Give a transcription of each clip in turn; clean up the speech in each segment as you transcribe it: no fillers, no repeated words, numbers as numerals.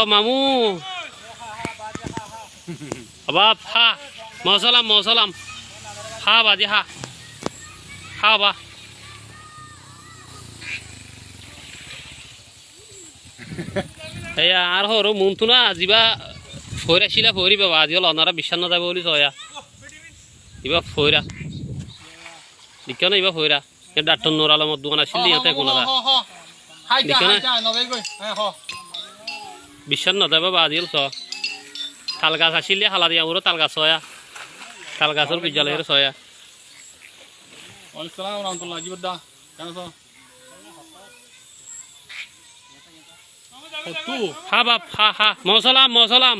মামু বাপ হা মৌসালাম হা বাজি হা বা এয়া আর হর মনতো না যা ফৈরা শিলা ফৈরি বাবা আজি হল অনারা বিশ্বাস না যাবে বলি চয়া ইবা ফৈরা দেখ না ইবা ফৈরা ডাক্তার নোর আলমর দোকান আসলে ইহঁতে কোনো দেখ না বিশ্বাস না যাবে বাবা আজি হল চ তাল গাছ আসলে হালা দিয়া মোর তাল গাছ চয়া তাল গাছের বিদ্যালয়ের চয়া হা বাপ হা মৌসালাম মৌসালাম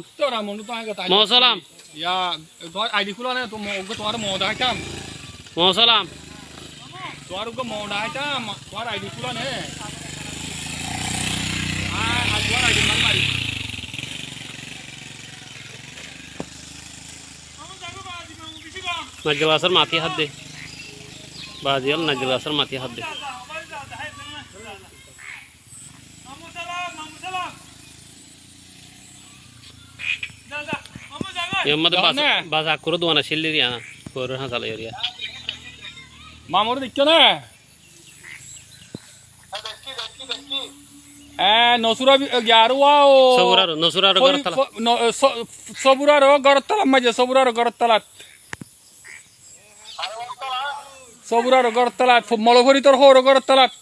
নাজল গাছের মাটি হাত দে বাজি হল নাজল গাছের মাটি হাত দে বাজা করে দোকান আসলে দিয়া না গরুর হাঁচালে এরিয়া মামুর দেখছো না নসুরা গ্যারুয়াও নসুরার সবুরার গড়তলা মাঝে সবুরার গড়তলাত মলভরি তোর হর গড়তলাত